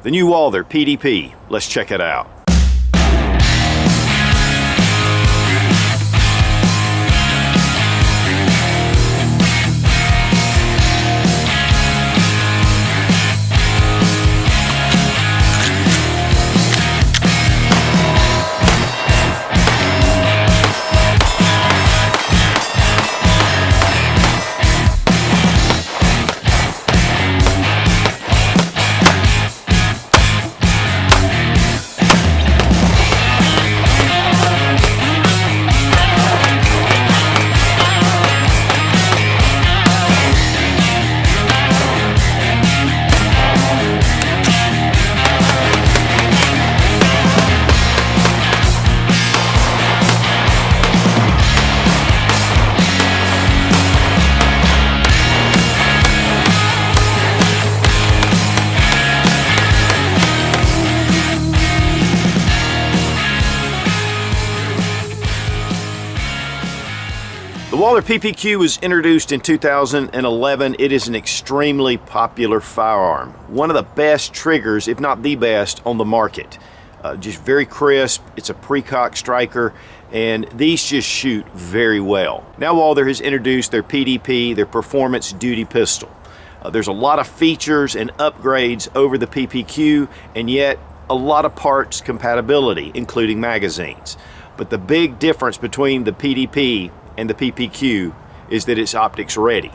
The new Walther PDP. Let's check it out. The Walther PPQ was introduced in 2011. It is an extremely popular firearm. One of the best triggers, if not the best, on the market. Just very crisp. It's a pre-cock striker, and these just shoot very well. Now Walther has introduced their PDP, their Performance Duty Pistol. There's a lot of features and upgrades over the PPQ, and yet a lot of parts compatibility, including magazines. But the big difference between the PDP and the PPQ is that it's optics ready.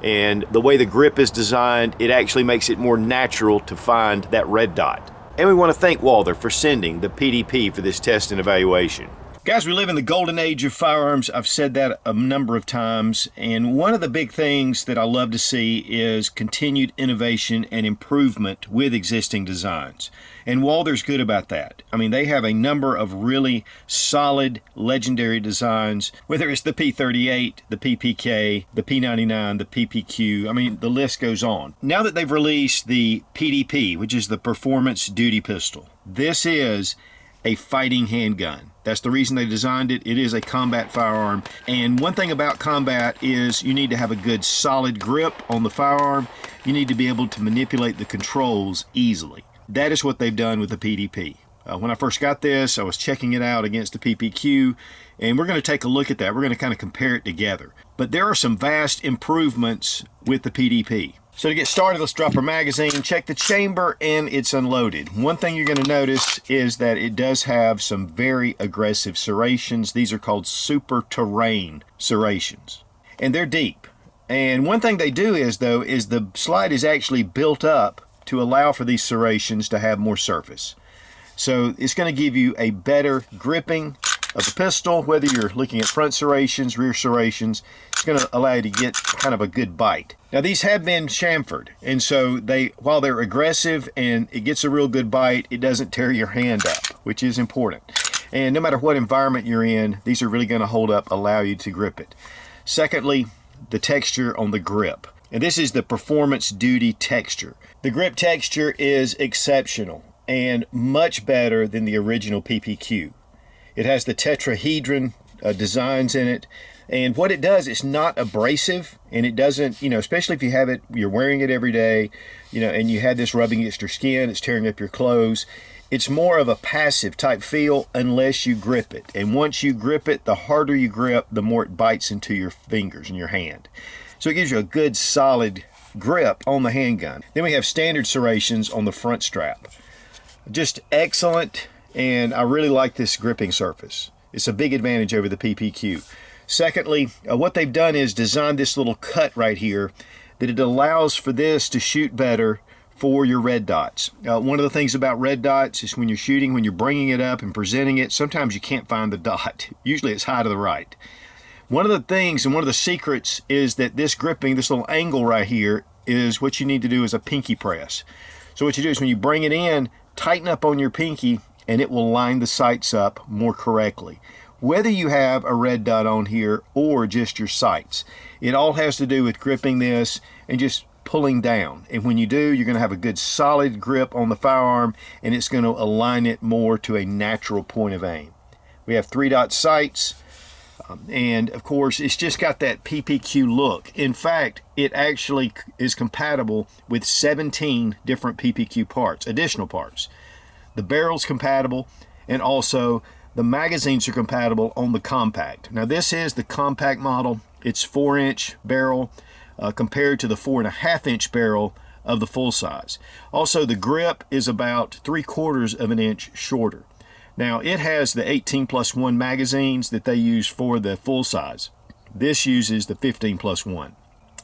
And the way the grip is designed, it actually makes it more natural to find that red dot. And we want to thank Walther for sending the PDP for this test and evaluation. Guys, we live in the golden age of firearms. I've said that a number of times, and one of the big things that I love to see is continued innovation and improvement with existing designs. And Walther's good about that. I mean, they have a number of really solid, legendary designs, whether it's the P38, the PPK, the P99, the PPQ. I mean, the list goes on. Now that they've released the PDP, which is the Performance Duty Pistol, this is a fighting handgun. That's the reason they designed it. It is a combat firearm. And one thing about combat is you need to have a good solid grip on the firearm. You need to be able to manipulate the controls easily. That is what they've done with the PDP. When I first got this, I was checking it out against the PPQ, and we're going to take a look at that. We're going to kind of compare it together. But there are some vast improvements with the PDP. So to get started, let's drop our magazine, check the chamber, and it's unloaded. One thing you're going to notice is that it does have some very aggressive serrations. These are called super terrain serrations, and they're deep. And one thing they do is, though, is the slide is actually built up to allow for these serrations to have more surface. So it's going to give you a better gripping of the pistol, whether you're looking at front serrations, rear serrations. It's going to allow you to get kind of a good bite. Now these have been chamfered, and so while they're aggressive and it gets a real good bite, it doesn't tear your hand up, which is important. And no matter what environment you're in, these are really going to hold up, allow you to grip it. Secondly, the texture on the grip. And this is the Performance Duty texture. The grip texture is exceptional and much better than the original PPQ. It has the tetrahedron designs in it, and what it does, it's not abrasive, and it doesn't, especially if you have it, you're wearing it every day, and you had this rubbing against your skin, it's tearing up your clothes. It's more of a passive type feel unless you grip it. And once you grip it, the harder you grip, the more it bites into your fingers and your hand. So it gives you a good solid grip on the handgun. Then we have standard serrations on the front strap. Just excellent, and I really like this gripping surface. It's a big advantage over the PPQ. Secondly, what they've done is designed this little cut right here that it allows for this to shoot better for your red dots. One of the things about red dots is when you're shooting, when you're bringing it up and presenting it, sometimes you can't find the dot. Usually it's high to the right. One of the things and one of the secrets is that this gripping, this little angle right here, is what you need to do as a pinky press. So what you do is when you bring it in, tighten up on your pinky, and it will line the sights up more correctly. Whether you have a red dot on here or just your sights, it all has to do with gripping this and just pulling down. And when you do, you're going to have a good solid grip on the firearm, and it's going to align it more to a natural point of aim. We have 3-dot sights. And of course, it's just got that PPQ look. In fact, it actually is compatible with 17 different PPQ parts, additional parts. The barrel's compatible, and also the magazines are compatible on the compact. Now this is the compact model. It's 4-inch barrel compared to the 4.5-inch barrel of the full size. Also, the grip is about 3/4 of an inch shorter. Now it has the 18+1 magazines that they use for the full size. This uses the 15+1.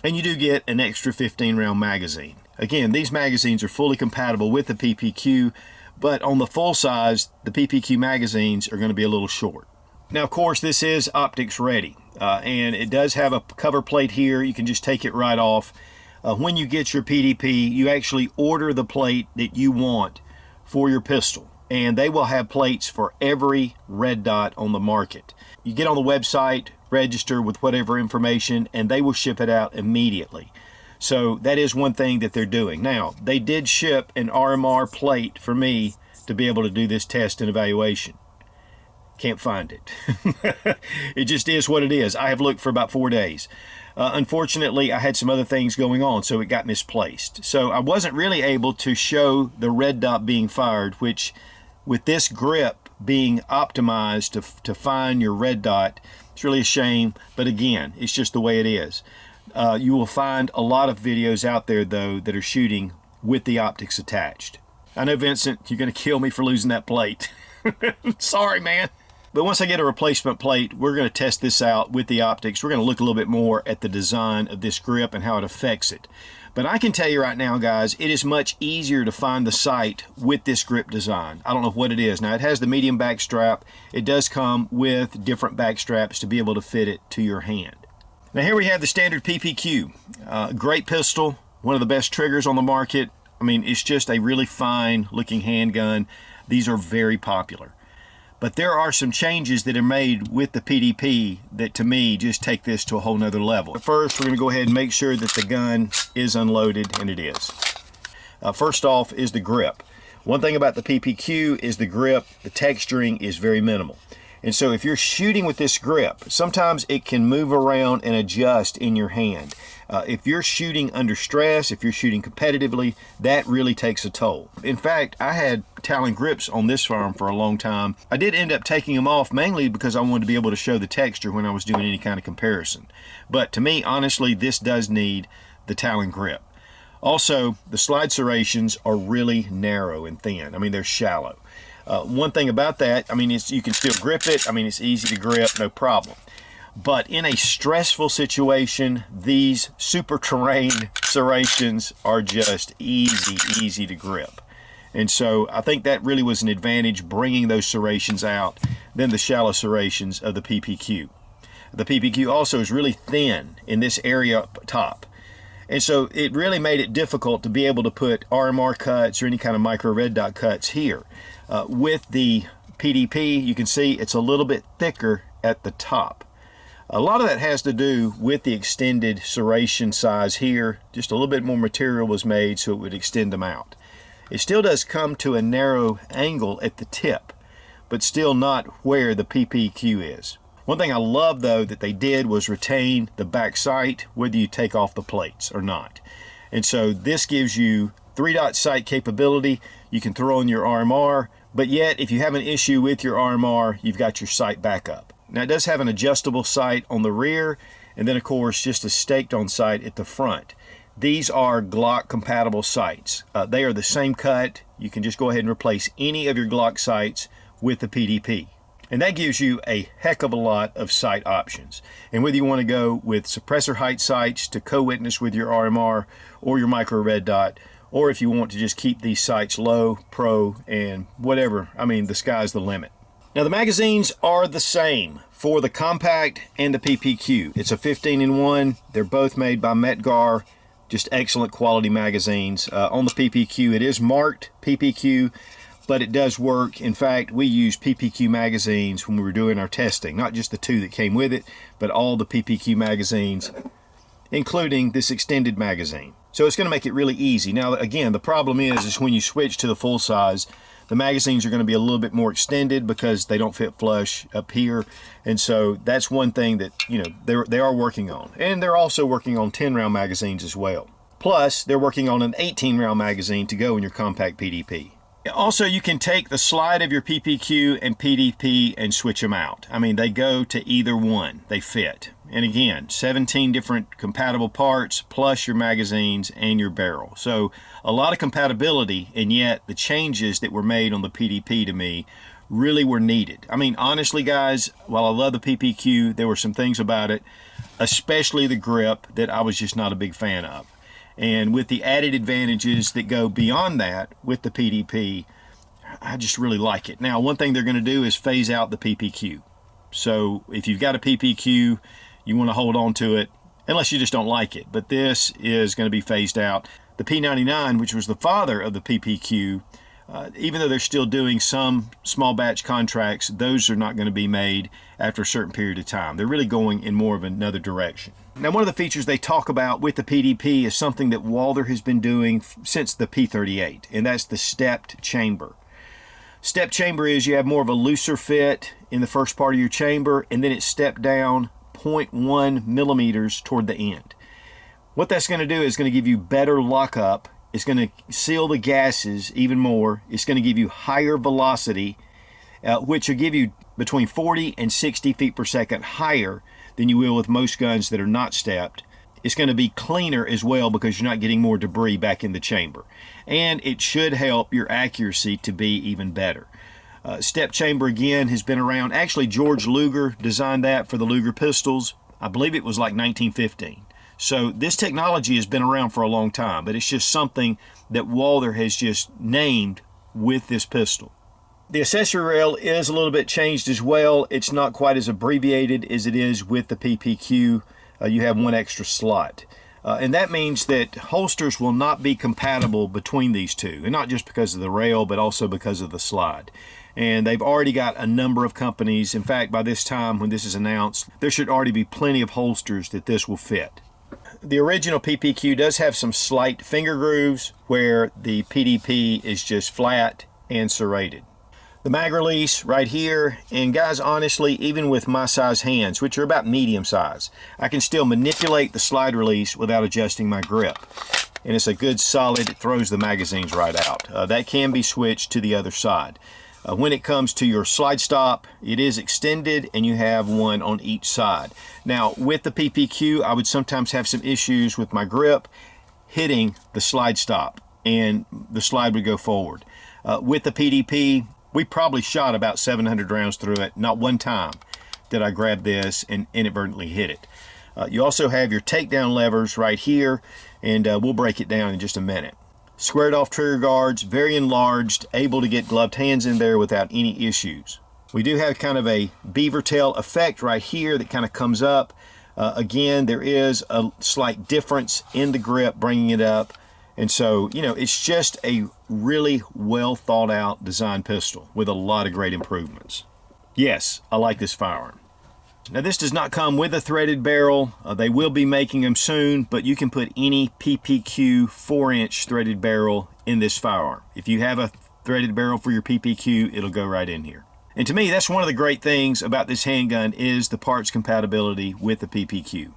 And you do get an extra 15-round magazine. Again, these magazines are fully compatible with the PPQ, but on the full size, the PPQ magazines are going to be a little short. Now, of course, this is optics ready, and it does have a cover plate here. You can just take it right off. When you get your PDP, you actually order the plate that you want for your pistol, and they will have plates for every red dot on the market. You get on the website, register with whatever information, and they will ship it out immediately. So that is one thing that they're doing. Now, they did ship an RMR plate for me to be able to do this test and evaluation. Can't find it. It just is what it is. I have looked for about 4 days. Unfortunately, I had some other things going on, so it got misplaced. So I wasn't really able to show the red dot being fired, which with this grip being optimized to find your red dot, it's really a shame. But again, it's just the way it is. You will find a lot of videos out there, though, that are shooting with the optics attached. I know, Vincent, you're going to kill me for losing that plate. Sorry, man. But once I get a replacement plate, we're going to test this out with the optics. We're going to look a little bit more at the design of this grip and how it affects it. But I can tell you right now, guys, it is much easier to find the sight with this grip design. I don't know what it is. Now, it has the medium back strap. It does come with different back straps to be able to fit it to your hand. Now, here we have the standard PPQ. Great pistol, one of the best triggers on the market. I mean, it's just a really fine looking handgun. These are very popular. But there are some changes that are made with the PDP that, to me, just take this to a whole nother level. First, we're going to go ahead and make sure that the gun is unloaded, and it is. First off is the grip. One thing about the PPQ is the grip, the texturing is very minimal. And so if you're shooting with this grip, sometimes it can move around and adjust in your hand. If you're shooting under stress, if you're shooting competitively, that really takes a toll. In fact, I had Talon Grips on this firearm for a long time. I did end up taking them off mainly because I wanted to be able to show the texture when I was doing any kind of comparison. But to me, honestly, this does need the Talon grip. Also, the slide serrations are really narrow and thin. I mean, they're shallow. One thing about that, I mean, you can still grip it. I mean, it's easy to grip, no problem. But in a stressful situation, these super terrain serrations are just easy to grip. And so I think that really was an advantage, bringing those serrations out than the shallow serrations of the PPQ. The PPQ also is really thin in this area up top. And so it really made it difficult to be able to put RMR cuts or any kind of micro red dot cuts here. With the PDP, you can see it's a little bit thicker at the top. A lot of that has to do with the extended serration size here. Just a little bit more material was made so it would extend them out. It still does come to a narrow angle at the tip, but still not where the PPQ is. One thing I love, though, that they did was retain the back sight whether you take off the plates or not. And so this gives you 3-dot sight capability. You can throw in your RMR, but yet if you have an issue with your RMR, you've got your sight backup. Now, it does have an adjustable sight on the rear, and then, of course, just a staked-on sight at the front. These are Glock compatible sights. They are the same cut. You can just go ahead and replace any of your Glock sights with the PDP. And that gives you a heck of a lot of sight options. And whether you want to go with suppressor height sights to co-witness with your RMR or your micro red dot, or if you want to just keep these sights low, pro, and whatever, I mean, the sky's the limit. Now, the magazines are the same for the compact and the PPQ. It's a 15-in-1. They're both made by Metgar. Just excellent quality magazines. On the PPQ, it is marked PPQ, but it does work. In fact, we used PPQ magazines when we were doing our testing. Not just the 2 that came with it, but all the PPQ magazines, including this extended magazine. So it's going to make it really easy. Now, again, the problem is when you switch to the full size, the magazines are going to be a little bit more extended because they don't fit flush up here. And so that's one thing that, you know, they are working on. And they're also working on 10-round magazines as well. Plus, they're working on an 18-round magazine to go in your compact PDP. Also, you can take the slide of your PPQ and PDP and switch them out. I mean, they go to either one. They fit. And again, 17 different compatible parts, plus your magazines and your barrel. So a lot of compatibility, and yet the changes that were made on the PDP to me really were needed. I mean, honestly, guys, while I love the PPQ, there were some things about it, especially the grip, that I was just not a big fan of. And with the added advantages that go beyond that with the PDP, I just really like it. Now, one thing they're going to do is phase out the PPQ. So if you've got a PPQ, you want to hold on to it, unless you just don't like it. But this is going to be phased out. The P99, which was the father of the PPQ, even though they're still doing some small batch contracts, those are not going to be made after a certain period of time. They're really going in more of another direction. Now, one of the features they talk about with the PDP is something that Walther has been doing since the P38, and that's the stepped chamber. Stepped chamber is you have more of a looser fit in the first part of your chamber, and then it's stepped down 0.1 millimeters toward the end. What that's going to do is going to give you better lockup. It's going to seal the gases even more. It's going to give you higher velocity, which will give you between 40 and 60 feet per second higher than you will with most guns that are not stepped. It's going to be cleaner as well because you're not getting more debris back in the chamber. And it should help your accuracy to be even better. Step chamber, again, has been around. Actually, George Luger designed that for the Luger pistols. I believe it was like 1915. So this technology has been around for a long time, but it's just something that Walther has just named with this pistol. The accessory rail is a little bit changed as well. It's not quite as abbreviated as it is with the PPQ. You have one extra slot. And that means that holsters will not be compatible between these two, and not just because of the rail, but also because of the slide. And they've already got a number of companies. In fact, by this time when this is announced, there should already be plenty of holsters that this will fit. The original PPQ does have some slight finger grooves where the PDP is just flat and serrated. The mag release right here, and guys, honestly, even with my size hands, which are about medium size, I can still manipulate the slide release without adjusting my grip. And it's a good solid, it throws the magazines right out. That can be switched to the other side. When it comes to your slide stop, it is extended and you have one on each side. Now, with the PPQ, I would sometimes have some issues with my grip hitting the slide stop, and the slide would go forward. With the PDP, we probably shot about 700 rounds through it. Not one time did I grab this and inadvertently hit it. You also have your takedown levers right here, and we'll break it down in just a minute. Squared off trigger guards, very enlarged, able to get gloved hands in there without any issues. We do have kind of a beaver tail effect right here that kind of comes up. Again, there is a slight difference in the grip bringing it up. And so, you know, it's just a really well thought out design pistol with a lot of great improvements. Yes, I like this firearm. Now, this does not come with a threaded barrel. They will be making them soon, but you can put any PPQ 4-inch threaded barrel in this firearm. If you have a threaded barrel for your PPQ, it'll go right in here. And to me, that's one of the great things about this handgun is the parts compatibility with the PPQ.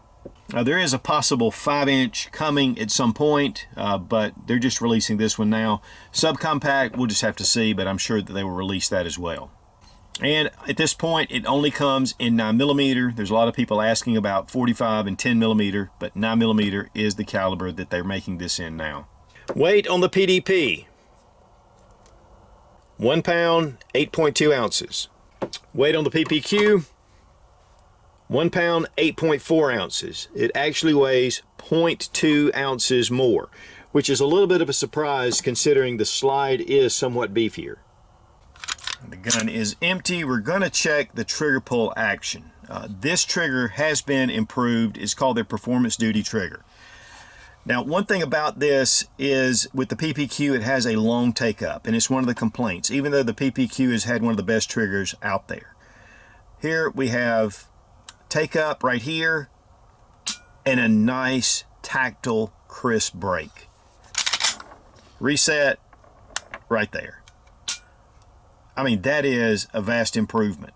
Now, there is a possible 5-inch coming at some point, but they're just releasing this one now. Subcompact, we'll just have to see, but I'm sure that they will release that as well. And at this point, it only comes in 9mm. There's a lot of people asking about 45 and 10mm, but 9mm is the caliber that they're making this in now. Weight on the PDP, 1 pound, 8.2 ounces. Weight on the PPQ, 1 pound, 8.4 ounces. It actually weighs 0.2 ounces more, which is a little bit of a surprise considering the slide is somewhat beefier. The gun is empty. We're going to check the trigger pull action. This trigger has been improved. It's called their Performance Duty trigger. Now, one thing about this is with the PPQ, it has a long take up, and it's one of the complaints, even though the PPQ has had one of the best triggers out there. Here we have take up right here and a nice tactile crisp break. Reset right there. I mean, that is a vast improvement,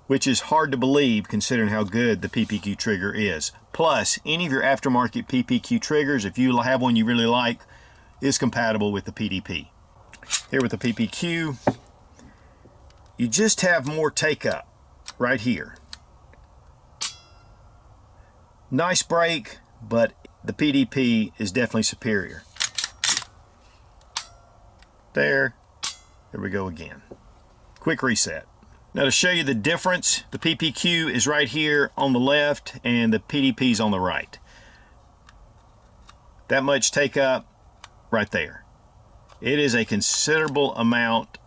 which is hard to believe considering how good the PPQ trigger is. Plus, any of your aftermarket PPQ triggers, if you have one you really like, is compatible with the PDP. Here with the PPQ, you just have more take-up right here. Nice break, but the PDP is definitely superior. There we go again. Quick reset. Now to show you the difference, the PPQ is right here on the left and the PDP is on the right. That much take up right there. It is a considerable amount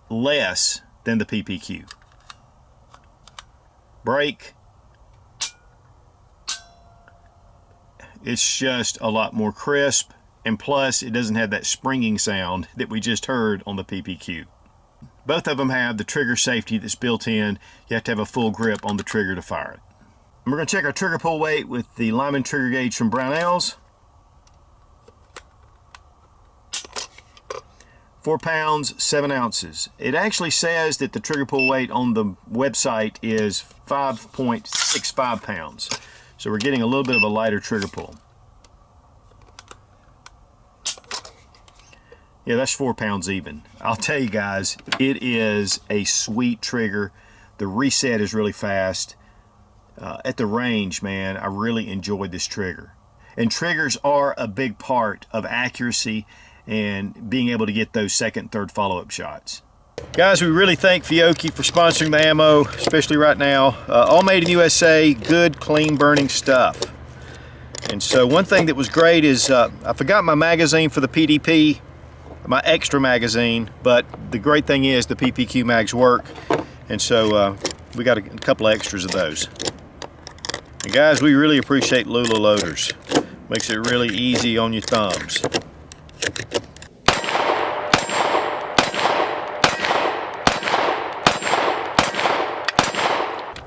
less than the PPQ. Brake, it's just a lot more crisp, and plus it doesn't have that springing sound that we just heard on the PPQ. Both of them have the trigger safety that's built in. You have to have a full grip on the trigger to fire it. And we're going to check our trigger pull weight with the Lyman trigger gauge from Brownells. 4 pounds, 7 ounces. It actually says that the trigger pull weight on the website is 5.65 pounds. So we're getting a little bit of a lighter trigger pull. Yeah, that's 4 pounds even. I'll tell you guys, it is a sweet trigger. The reset is really fast. At the range, man, I really enjoyed this trigger. And triggers are a big part of accuracy and being able to get those second, third follow-up shots. Guys, we really thank Fiocchi for sponsoring the ammo, especially right now. All made in USA, good, clean burning stuff. And so one thing that was great is I forgot my magazine for the PDP, my extra magazine, but the great thing is the PPQ mags work, and so we got a couple of extras of those. And guys, we really appreciate Lula Loaders. Makes it really easy on your thumbs.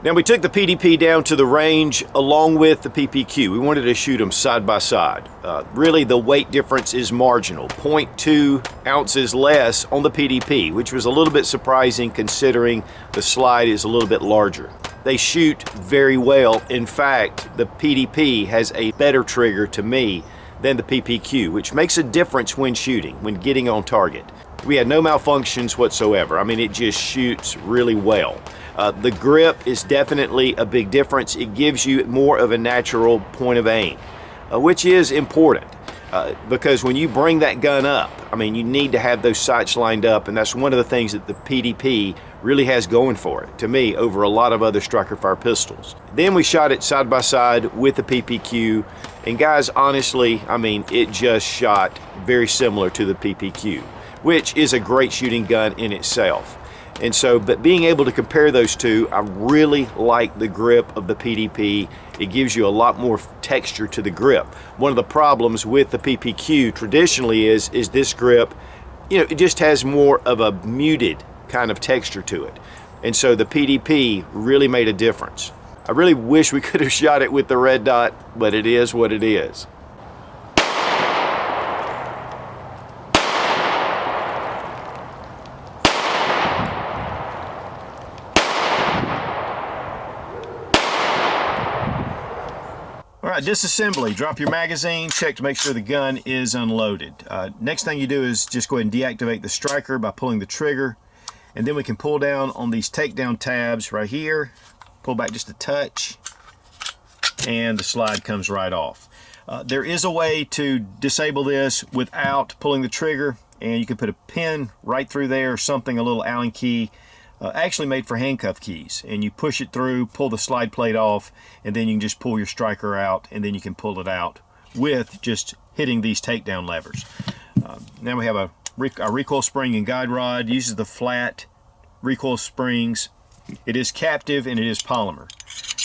Now we took the PDP down to the range along with the PPQ. We wanted to shoot them side by side. Really the weight difference is marginal, 0.2 ounces less on the PDP, which was a little bit surprising considering the slide is a little bit larger. They shoot very well. In fact, the PDP has a better trigger to me than the PPQ, which makes a difference when shooting, when getting on target. We had no malfunctions whatsoever. I mean, it just shoots really well. The grip is definitely a big difference. It gives you more of a natural point of aim, which is important because when you bring that gun up, I mean, you need to have those sights lined up, and that's one of the things that the PDP really has going for it, to me, over a lot of other striker fire pistols. Then we shot it side by side with the PPQ, and guys, honestly, I mean, it just shot very similar to the PPQ, which is a great shooting gun in itself. And so, but being able to compare those two, I really like the grip of the PDP. It gives you a lot more texture to the grip. One of the problems with the PPQ traditionally is this grip, you know, it just has more of a muted kind of texture to it. And so the PDP really made a difference. I really wish we could have shot it with the red dot, but it is what it is. Alright, disassembly. Drop your magazine, check to make sure the gun is unloaded. Next thing you do is just go ahead and deactivate the striker by pulling the trigger, and then we can pull down on these takedown tabs right here, pull back just a touch, and the slide comes right off. There is a way to disable this without pulling the trigger, and you can put a pin right through there, something, a little Allen key, actually made for handcuff keys, and you push it through, pull the slide plate off, and then you can just pull your striker out, and then you can pull it out with just hitting these takedown levers. Now we have our recoil spring and guide rod. Uses the flat recoil springs. It is captive and it is polymer.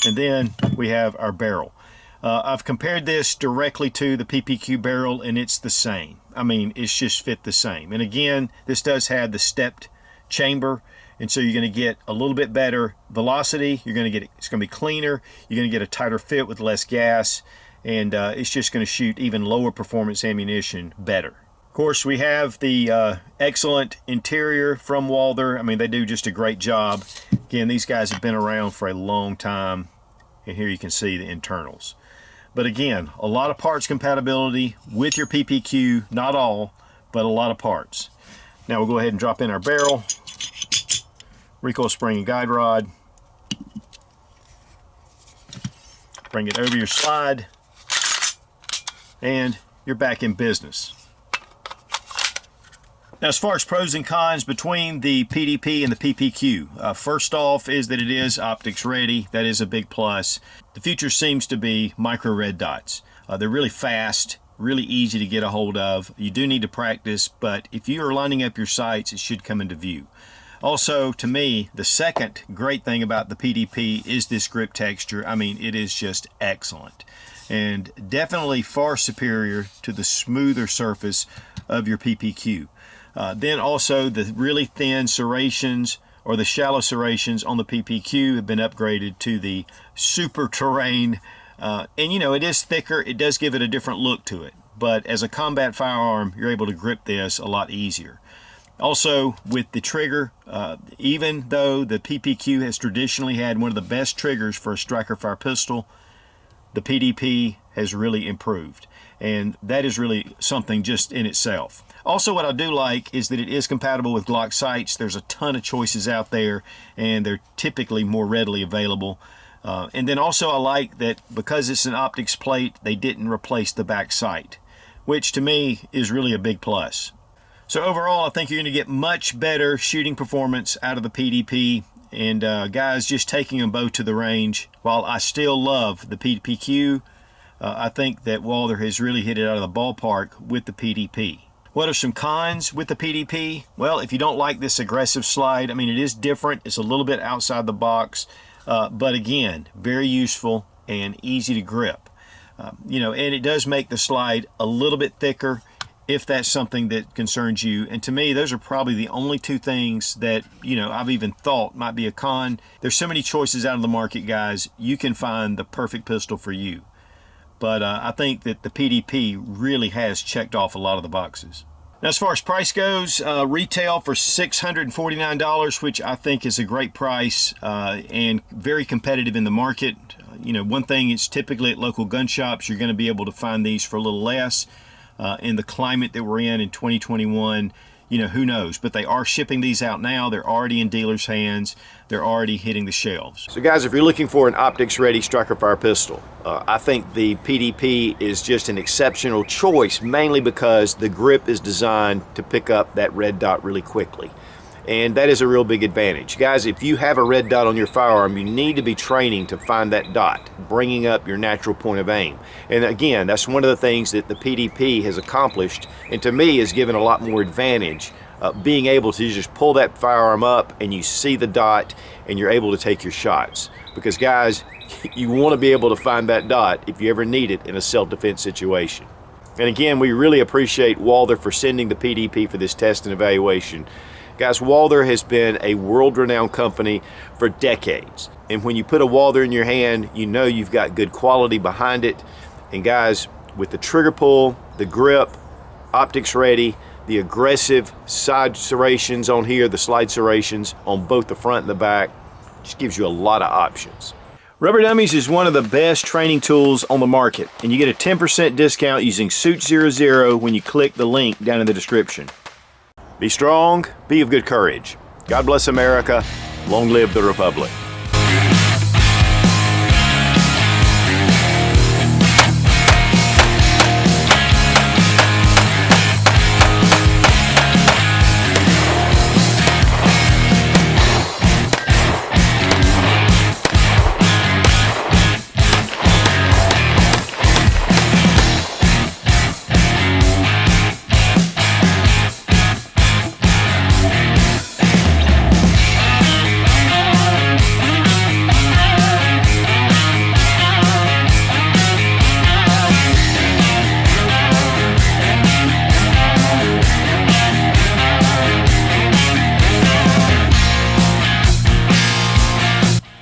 And then we have our barrel. I've compared this directly to the PPQ barrel, and it's the same. I mean, it's just fit the same. And again, this does have the stepped chamber, and so you're going to get a little bit better velocity. You're going to get, it's going to be cleaner. You're going to get a tighter fit with less gas, and it's just going to shoot even lower performance ammunition better. Of course, we have the excellent interior from Walther. I mean, they do just a great job. Again, these guys have been around for a long time, and here you can see the internals. But again, a lot of parts compatibility with your PPQ, not all, but a lot of parts. Now we'll go ahead and drop in our barrel, recoil spring and guide rod, bring it over your slide, and you're back in business. Now, as far as pros and cons between the PDP and the PPQ, first off is that it is optics ready. That is a big plus. The future seems to be micro red dots. They're really fast, really easy to get a hold of. You do need to practice, but if you are lining up your sights, it should come into view. Also, to me, the second great thing about the PDP is this grip texture. I mean, it is just excellent, and definitely far superior to the smoother surface of your PPQ. Then also the really thin serrations or the shallow serrations on the PPQ have been upgraded to the super terrain. And you know, it is thicker. It does give it a different look to it. But as a combat firearm, you're able to grip this a lot easier. Also, with the trigger, even though the PPQ has traditionally had one of the best triggers for a striker fire pistol, the PDP has really improved. And that is really something just in itself. Also, what I do like is that it is compatible with Glock sights. There's a ton of choices out there, and they're typically more readily available. And then also I like that because it's an optics plate, they didn't replace the back sight, which to me is really a big plus. So overall, I think you're going to get much better shooting performance out of the PDP. And guys, just taking them both to the range, while I still love the PPQ, I think that Walther has really hit it out of the ballpark with the PDP. What are some cons with the PDP? Well, if you don't like this aggressive slide, I mean, it is different. It's a little bit outside the box, but again, very useful and easy to grip. You know, and it does make the slide a little bit thicker if that's something that concerns you. And to me, those are probably the only two things that, you know, I've even thought might be a con. There's so many choices out of the market, guys. You can find the perfect pistol for you. But I think that the PDP really has checked off a lot of the boxes. Now, as far as price goes, retail for $649, which I think is a great price and very competitive in the market. You know, one thing is typically at local gun shops, you're going to be able to find these for a little less. In the climate that we're in 2021, you know, who knows? But they are shipping these out now. They're already in dealers' hands. They're already hitting the shelves. So guys, if you're looking for an optics-ready striker fire pistol, I think the PDP is just an exceptional choice, mainly because the grip is designed to pick up that red dot really quickly. And that is a real big advantage. Guys, if you have a red dot on your firearm, you need to be training to find that dot, bringing up your natural point of aim. And again, that's one of the things that the PDP has accomplished, and to me has given a lot more advantage, being able to just pull that firearm up and you see the dot and you're able to take your shots. Because guys, you want to be able to find that dot if you ever need it in a self-defense situation. And again, we really appreciate Walther for sending the PDP for this test and evaluation. Guys, Walther has been a world-renowned company for decades. And when you put a Walther in your hand, you know you've got good quality behind it. And guys, with the trigger pull, the grip, optics ready, the aggressive side serrations on here, the slide serrations on both the front and the back, just gives you a lot of options. Rubber Dummies is one of the best training tools on the market, and you get a 10% discount using Suit00 when you click the link down in the description. Be strong, be of good courage. God bless America. Long live the Republic.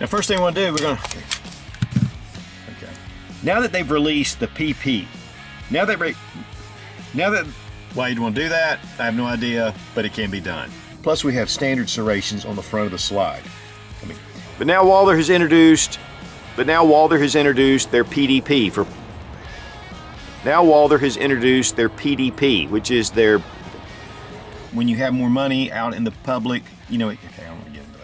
First thing I want to do, we're going to, okay. Now that they've released the PP, now that Why you'd want to do that, I have no idea, but it can be done. Plus we have standard serrations on the front of the slide. But now Walther has introduced their PDP for. Now Walther has introduced their PDP, which is their. When you have more money out in the public, you know. Okay, I don't want to get into